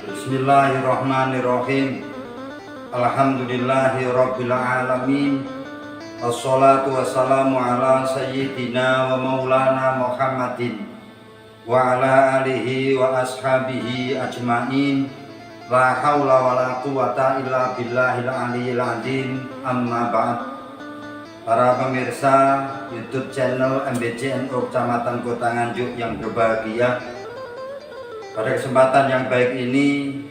Bismillahirrahmanirrahim. Alhamdulillahirabbil alamin. Wassalatu wassalamu ala sayyidina wa maulana Muhammadin wa ala alihi wa ashabihi ajmain. La haula wala quwata illa billahil aliyil azim. Amma ba'd. Para pemirsa YouTube channel MBCNU Kecamatan Kota Nganjuk yang berbahagia, pada kesempatan yang baik ini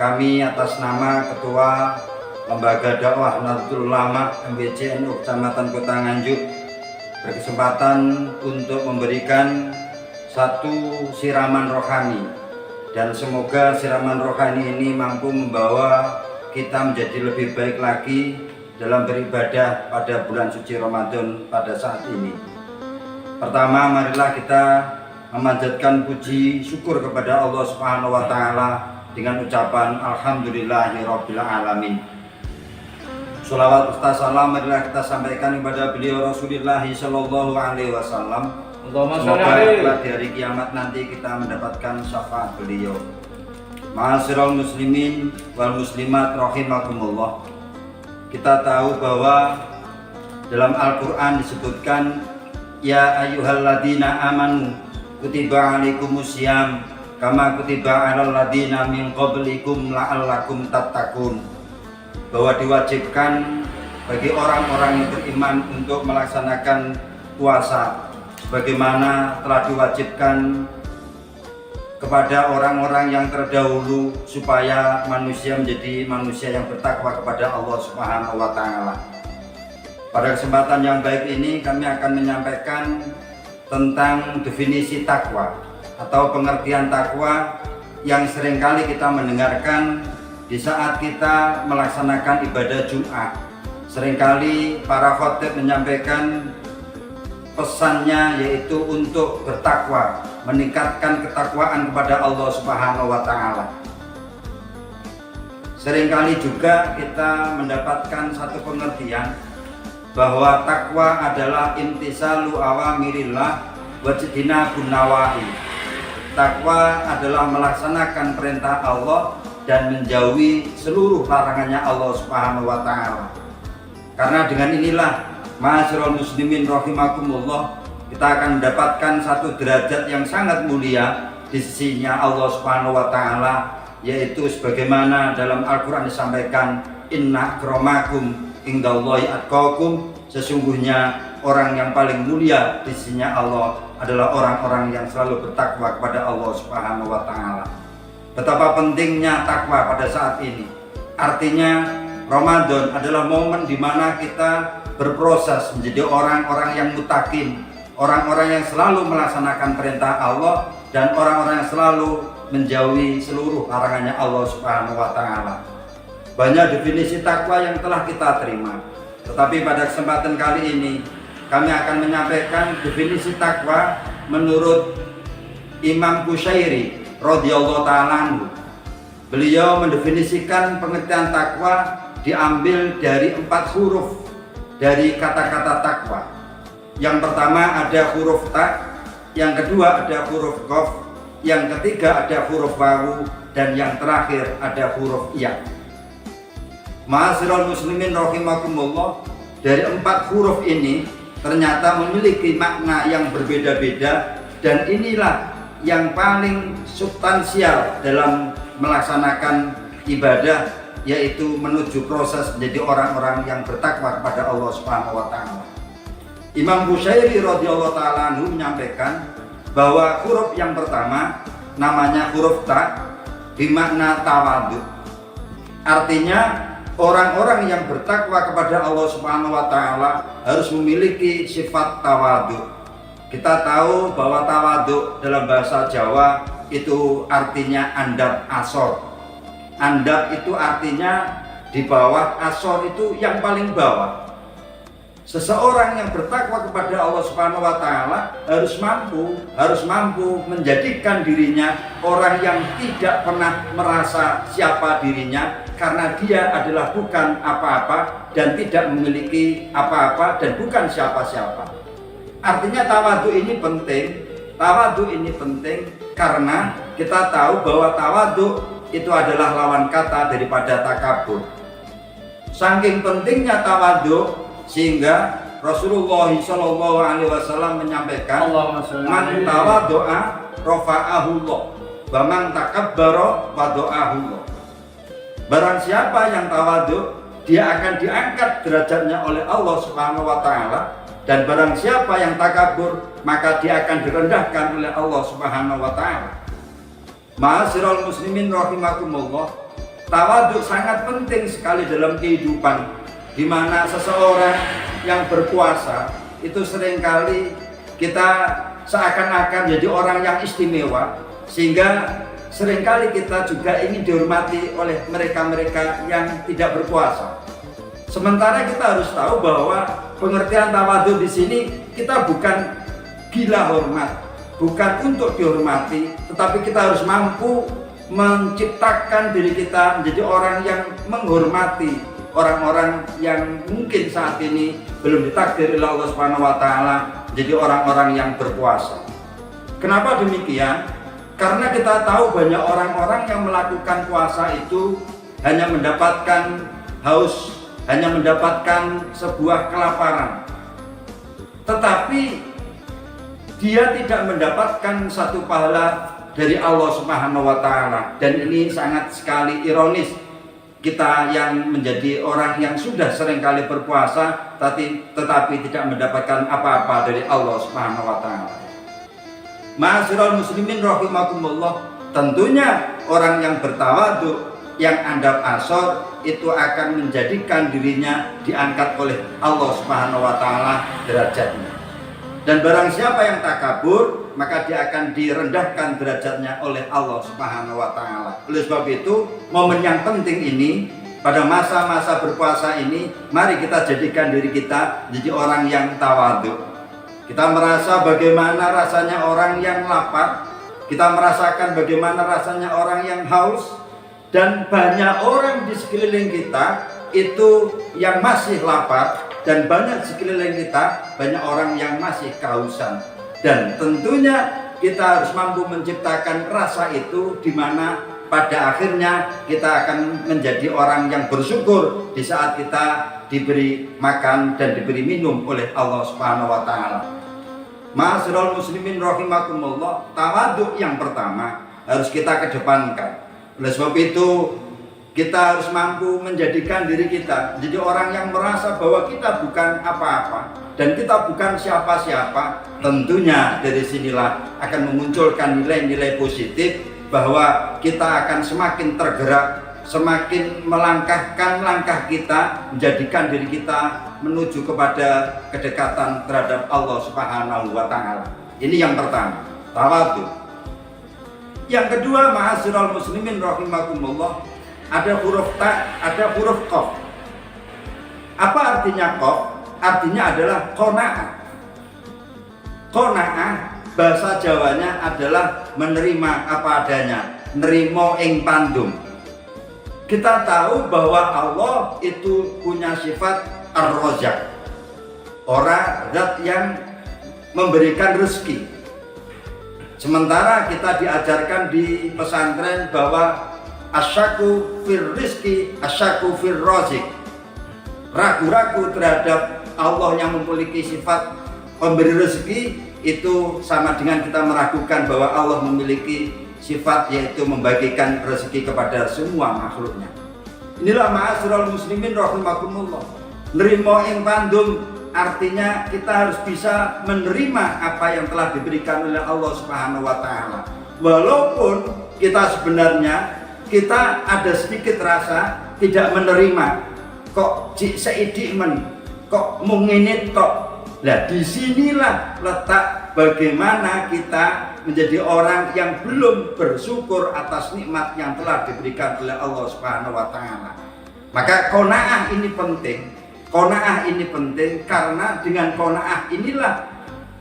kami atas nama Ketua Lembaga Dakwah Nahdlatul Ulama MBCNU Kecamatan Kota Nganjuk berkesempatan untuk memberikan satu siraman rohani, dan semoga siraman rohani ini mampu membawa kita menjadi lebih baik lagi dalam beribadah pada bulan suci Ramadan pada saat ini. Pertama, marilah kita memanjatkan puji syukur kepada Allah Subhanahu wa taala dengan ucapan alhamdulillahirabbil alamin. Shalawat serta salam marilah kita sampaikan kepada beliau Rasulullah sallallahu alaihi wasallam. Semoga di hari kiamat nanti kita mendapatkan syafaat beliau. Ma'asyiral muslimin wal muslimat rahimakumullah. Kita tahu bahwa dalam Al-Quran disebutkan, ya ayyuhalladzina amanu kutiba alaikumusiyam kama kutiba alal ladzina min qablikum la'allakum tattaqun, bahwa diwajibkan bagi orang-orang yang beriman untuk melaksanakan puasa sebagaimana telah diwajibkan kepada orang-orang yang terdahulu, supaya manusia menjadi manusia yang bertakwa kepada Allah Subhanahu wa taala. Pada kesempatan yang baik ini kami akan menyampaikan tentang definisi takwa atau pengertian takwa yang seringkali kita mendengarkan di saat kita melaksanakan ibadah Jumat. Seringkali para khotib menyampaikan pesannya yaitu untuk bertakwa, meningkatkan ketakwaan kepada Allah Subhanahu wa taala. Seringkali juga kita mendapatkan satu pengertian bahwa takwa adalah imtisalu awamirillah wajtinabun nawahi. Takwa adalah melaksanakan perintah Allah dan menjauhi seluruh larangannya Allah Subhanahu wa taala. Karena dengan inilah, ma'asyiral muslimin rahimakumullah, kita akan mendapatkan satu derajat yang sangat mulia di sisinya Allah Subhanahu wa taala, yaitu sebagaimana dalam Al-Qur'an disampaikan, inna akramakum indallahi atqakum, sesungguhnya orang yang paling mulia di sisinya Allah adalah orang-orang yang selalu bertakwa kepada Allah Subhanahu wa taala. Betapa pentingnya takwa pada saat ini. Artinya Ramadan adalah momen di mana kita berproses menjadi orang-orang yang mutakin, orang-orang yang selalu melaksanakan perintah Allah dan orang-orang yang selalu menjauhi seluruh larangannya Allah Subhanahu wa taala. Banyak definisi takwa yang telah kita terima, tetapi pada kesempatan kali ini kami akan menyampaikan definisi takwa menurut Imam Qushairi radhiyallahu taala anhu. Beliau mendefinisikan pengertian takwa diambil dari 4 huruf dari kata-kata takwa. Yang pertama ada huruf ta, yang kedua ada huruf qaf, yang ketiga ada huruf wawu, dan yang terakhir ada huruf ya. Ma'asyiral muslimin rahimakumullah, dari 4 huruf ini ternyata memiliki makna yang berbeda-beda, dan inilah yang paling substansial dalam melaksanakan ibadah, yaitu menuju proses menjadi orang-orang yang bertakwa kepada Allah Subhanahu wa taala. Imam Qushairi radhiyallahu taala anhu menyampaikan bahwa huruf yang pertama namanya huruf ta, bermakna tawadhu. Artinya orang-orang yang bertakwa kepada Allah Subhanahu wa taala harus memiliki sifat tawadhu. Kita tahu bahwa tawadhu dalam bahasa Jawa itu artinya andap asor. Andap itu artinya di bawah, asor itu yang paling bawah. Seseorang yang bertakwa kepada Allah Subhanahu wa taala harus mampu menjadikan dirinya orang yang tidak pernah merasa siapa dirinya, karena dia adalah bukan apa-apa dan tidak memiliki apa-apa dan bukan siapa-siapa. Artinya tawadhu ini penting. Tawadhu ini penting karena kita tahu bahwa tawadhu itu adalah lawan kata daripada takabur. Saking pentingnya tawadhu sehingga Rasulullah SAW menyampaikan, man tawadhu'a rafa'ahullah, wa man takabbara wada'ahullah. Barang siapa yang tawadhu, dia akan diangkat derajatnya oleh Allah Subhanahu wa taala, dan barang siapa yang takabur, maka dia akan direndahkan oleh Allah Subhanahu wa taala. Ma'asyiral muslimin rahimakumullah, tawadhu sangat penting sekali dalam kehidupan, di mana seseorang yang berkuasa itu seringkali kita seakan-akan jadi orang yang istimewa, sehingga seringkali kita juga ingin dihormati oleh mereka-mereka yang tidak berkuasa. Sementara kita harus tahu bahwa pengertian tawadhu di sini, kita bukan gila hormat, bukan untuk dihormati, tetapi kita harus mampu menciptakan diri kita menjadi orang yang menghormati orang-orang yang mungkin saat ini belum ditakdir oleh Allah Subhanahu wa taala menjadi orang-orang yang berkuasa. Kenapa demikian? Karena kita tahu banyak orang-orang yang melakukan puasa itu hanya mendapatkan haus, hanya mendapatkan sebuah kelaparan, tetapi dia tidak mendapatkan satu pahala dari Allah Subhanahu wa taala. Dan ini sangat sekali ironis, kita yang menjadi orang yang sudah seringkali berpuasa tetapi tidak mendapatkan apa-apa dari Allah Subhanahu wa taala. Ma'asyiral muslimin rahimakumullah, tentunya orang yang bertawadhu, yang andap asor, itu akan menjadikan dirinya diangkat oleh Allah Subhanahu wa taala derajatnya. Dan barang siapa yang takabur, maka dia akan direndahkan derajatnya oleh Allah Subhanahu wa taala. Oleh sebab itu, momen yang penting ini pada masa-masa berpuasa ini, mari kita jadikan diri kita menjadi orang yang tawadhu. Kita merasa bagaimana rasanya orang yang lapar, kita merasakan bagaimana rasanya orang yang haus, dan banyak orang di sekeliling kita itu yang masih lapar, dan banyak sekeliling kita banyak orang yang masih kehausan. Dan tentunya kita harus mampu menciptakan rasa itu, di mana pada akhirnya kita akan menjadi orang yang bersyukur di saat kita diberi makan dan diberi minum oleh Allah Subhanahu wa taala. Ma'asyiral muslimin rahimakumullah, tawadhu yang pertama harus kita kedepankan. Oleh sebab itu, kita harus mampu menjadikan diri kita jadi orang yang merasa bahwa kita bukan apa-apa dan kita bukan siapa-siapa. Tentunya dari sinilah akan memunculkan nilai-nilai positif, bahwa kita akan semakin tergerak, semakin melangkahkan langkah kita, menjadikan diri kita menuju kepada kedekatan terhadap Allah Subhanahu wa taala. Ini yang pertama, tawadhu. Yang kedua, ma'asyiral muslimin rahimakumullah, ada huruf ta, ada huruf qaf. Apa artinya qaf? Artinya adalah qanaah. Qanaah bahasa Jawanya adalah menerima apa adanya, nerimo ing pandum. Kita tahu bahwa Allah itu punya sifat Ar-Razzaq, orang zat yang memberikan rezeki. Sementara kita diajarkan di pesantren bahwa asyaku fir rizki, asyaku fir razik. Ragu-ragu terhadap Allah yang memiliki sifat pemberi rezeki itu sama dengan kita meragukan bahwa Allah memiliki sifat yaitu membagikan rezeki kepada semua makhluknya. Inilah ma'asyiral muslimin rahimakumullah. Nerimo ing pandum artinya kita harus bisa menerima apa yang telah diberikan oleh Allah Subhanahu wa taala. Walaupun kita sebenarnya kita ada sedikit rasa tidak menerima, kok cik seidik men, kok mungkin tok. Nah, disinilah letak bagaimana kita menjadi orang yang belum bersyukur atas nikmat yang telah diberikan oleh Allah Subhanahu wa taala. Maka qanaah ini penting. Qanaah ini penting karena dengan qanaah inilah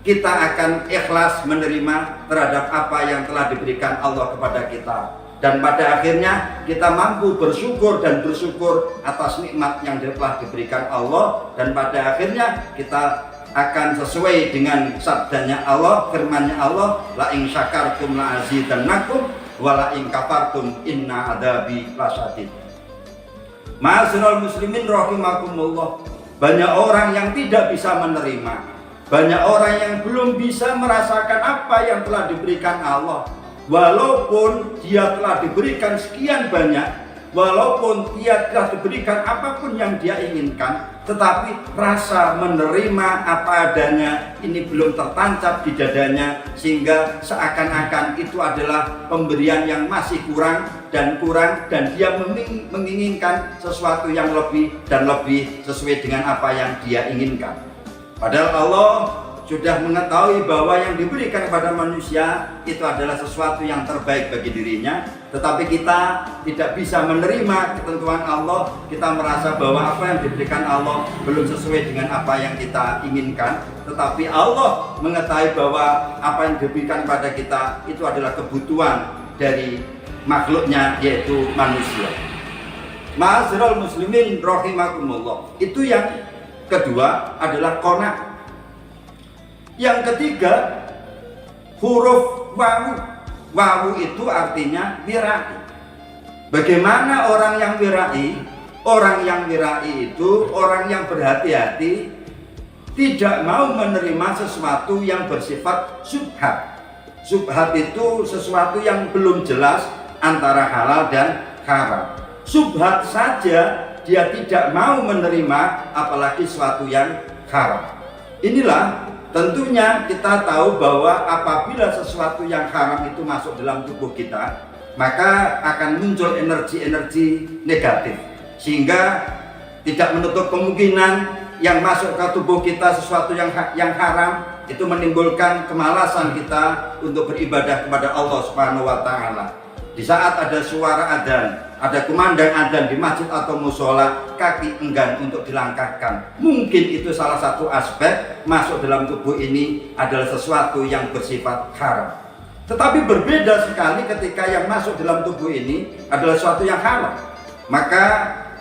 kita akan ikhlas menerima terhadap apa yang telah diberikan Allah kepada kita. Dan pada akhirnya kita mampu bersyukur dan bersyukur atas nikmat yang telah diberikan Allah. Dan pada akhirnya kita akan sesuai dengan sabdanya Allah, firmannya Allah, la in syakartum la azidannakum wala in kafartum inna adzabi lasyadid. Ma'asyiral muslimin rahimakumullah, banyak orang yang tidak bisa menerima, banyak orang yang belum bisa merasakan apa yang telah diberikan Allah. Walaupun dia telah diberikan sekian banyak, walaupun dia telah diberikan apapun yang dia inginkan, tetapi rasa menerima apa adanya ini belum tertancap di dadanya, sehingga seakan-akan itu adalah pemberian yang masih kurang, dan dia menginginkan sesuatu yang lebih dan lebih sesuai dengan apa yang dia inginkan. Padahal Allah sudah mengetahui bahwa yang diberikan kepada manusia itu adalah sesuatu yang terbaik bagi dirinya, tetapi kita tidak bisa menerima ketentuan Allah. Kita merasa bahwa apa yang diberikan Allah belum sesuai dengan apa yang kita inginkan, tetapi Allah mengetahui bahwa apa yang diberikan kepada kita itu adalah kebutuhan dari makhluknya, yaitu manusia. Ma'asyiral muslimin rahimakumullah. Itu yang kedua adalah qanaah. Yang ketiga, huruf wawu. Wawu itu artinya wirai. Bagaimana orang yang wirai? Orang yang wirai itu orang yang berhati-hati, tidak mau menerima sesuatu yang bersifat syubhat. Syubhat itu sesuatu yang belum jelas antara halal dan haram. Syubhat saja dia tidak mau menerima, apalagi sesuatu yang haram. Inilah tentunya kita tahu bahwa apabila sesuatu yang haram itu masuk dalam tubuh kita, maka akan muncul energi-energi negatif, sehingga tidak menutup kemungkinan yang masuk ke tubuh kita sesuatu yang haram itu menimbulkan kemalasan kita untuk beribadah kepada Allah Subhanahu wa taala. Di saat ada suara adzan, ada kumandang adzan di masjid atau musola, kaki enggan untuk dilangkahkan. Mungkin itu salah satu aspek masuk dalam tubuh ini adalah sesuatu yang bersifat haram. Tetapi berbeda sekali ketika yang masuk dalam tubuh ini adalah sesuatu yang halal. Maka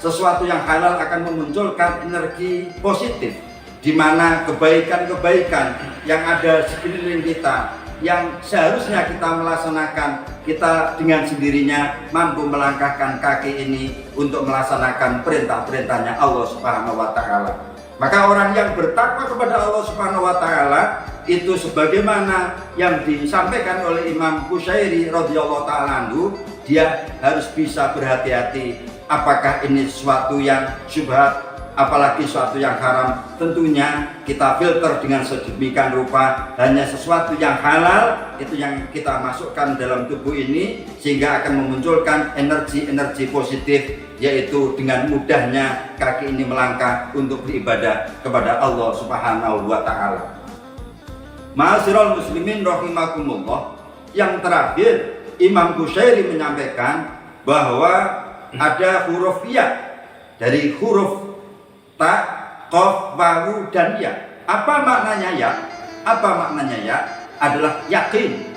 sesuatu yang halal akan memunculkan energi positif, di mana kebaikan-kebaikan yang ada di sekeliling kita, yang seharusnya kita melaksanakan, kita dengan sendirinya mampu melangkahkan kaki ini untuk melaksanakan perintah-perintahnya Allah Subhanahu wa taala. Maka orang yang bertakwa kepada Allah Subhanahu wa taala itu sebagaimana yang disampaikan oleh Imam Qushairi radhiyallahu taala anhu, dia harus bisa berhati-hati apakah ini sesuatu yang syubhat, apalagi sesuatu yang haram. Tentunya kita filter dengan sedemikian rupa, hanya sesuatu yang halal itu yang kita masukkan dalam tubuh ini, sehingga akan memunculkan energi-energi positif, yaitu dengan mudahnya kaki ini melangkah untuk beribadah kepada Allah Subhanahu wa taala. Ma'asyiral muslimin rahimakumullah. Yang terakhir, Imam Qushairi menyampaikan bahwa ada huruf ya, dari huruf ta, qaf, wawu, dan ya. Apa maknanya ya? Apa maknanya ya? Adalah yakin.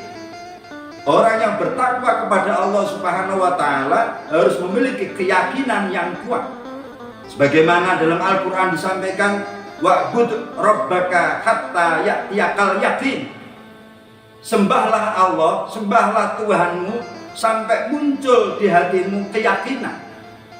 Orang yang bertakwa kepada Allah Subhanahu wa taala harus memiliki keyakinan yang kuat. Sebagaimana dalam Al-Qur'an disampaikan, wa'bud rabbaka hatta ya'tiyakal yakin. Sembahlah Allah, sembahlah Tuhanmu sampai muncul di hatimu keyakinan.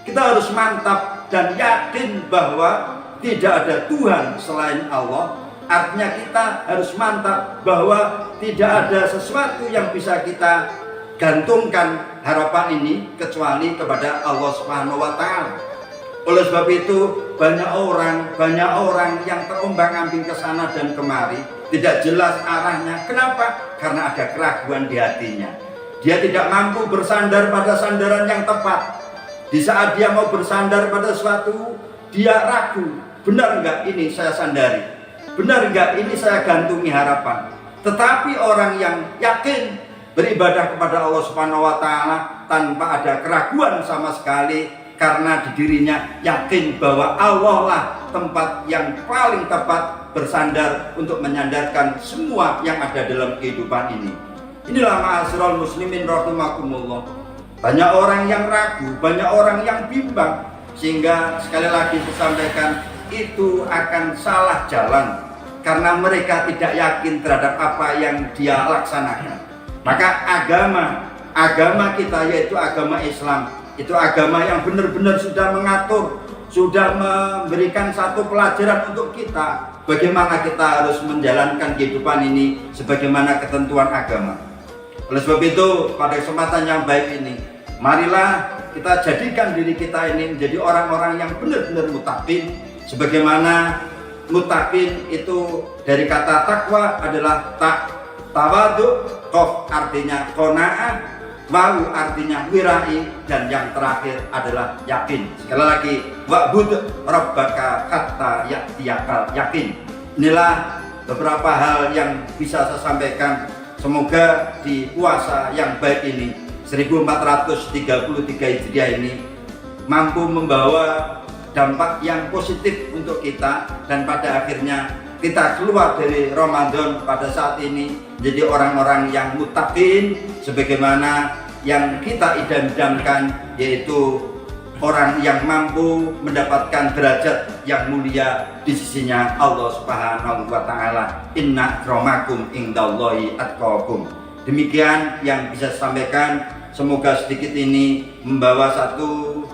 Kita harus mantap dan yakin bahwa tidak ada Tuhan selain Allah. Artinya kita harus mantap bahwa tidak ada sesuatu yang bisa kita gantungkan harapan ini kecuali kepada Allah Subhanahu wa taala. Oleh sebab itu banyak orang yang terombang-ambing ke sana dan kemari, tidak jelas arahnya. Kenapa? Karena ada keraguan di hatinya. Dia tidak mampu bersandar pada sandaran yang tepat. Di saat dia mau bersandar pada sesuatu, dia ragu, benar enggak ini saya sandari? Benar enggak ini saya gantungi harapan? Tetapi orang yang yakin beribadah kepada Allah Subhanahu wa taala tanpa ada keraguan sama sekali, karena di dirinya yakin bahwa Allah lah tempat yang paling tepat bersandar untuk menyandarkan semua yang ada dalam kehidupan ini. Inilah ma'asyiral muslimin rahimakumullah. Banyak orang yang ragu, banyak orang yang bimbang, sehingga sekali lagi saya sampaikan itu akan salah jalan karena mereka tidak yakin terhadap apa yang dia laksanakan. Maka agama agama kita, yaitu agama Islam. Itu agama yang benar-benar sudah mengatur, sudah memberikan satu pelajaran untuk kita bagaimana kita harus menjalankan kehidupan ini sebagaimana ketentuan agama. Oleh sebab itu, pada kesempatan yang baik ini, marilah kita jadikan diri kita ini menjadi orang-orang yang benar-benar muttaqin. Sebagaimana muttaqin itu dari kata takwa adalah tawadu, qof artinya qanaah, wau artinya wirai, dan yang terakhir adalah yakin. Sekali lagi, wa'bud rabbaka hatta ya'tiyakal yakin. Inilah beberapa hal yang bisa saya sampaikan. Semoga di puasa yang baik ini 1433 Hijriah ini mampu membawa dampak yang positif untuk kita, dan pada akhirnya kita keluar dari Ramadan pada saat ini menjadi orang-orang yang muttaqin sebagaimana yang kita idam-idamkan, yaitu orang yang mampu mendapatkan derajat yang mulia di sisinya Allah Subhanahu wa taala. Inna akramakum indallahi atqakum. Demikian yang bisa saya sampaikan. Semoga sedikit ini membawa satu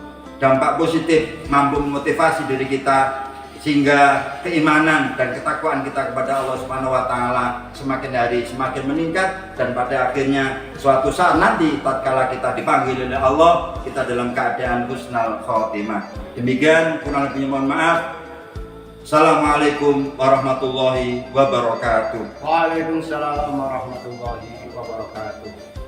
dampak positif, mampu memotivasi diri kita sehingga keimanan dan ketakwaan kita kepada Allah Subhanahu wa taala semakin hari semakin meningkat, dan pada akhirnya suatu saat nanti tatkala kita dipanggil oleh Allah, kita dalam keadaan husnul khotimah. Demikian, kurang lebihnya mohon maaf. Assalamualaikum warahmatullahi wabarakatuh. Waalaikumsalam warahmatullahi wabarakatuh.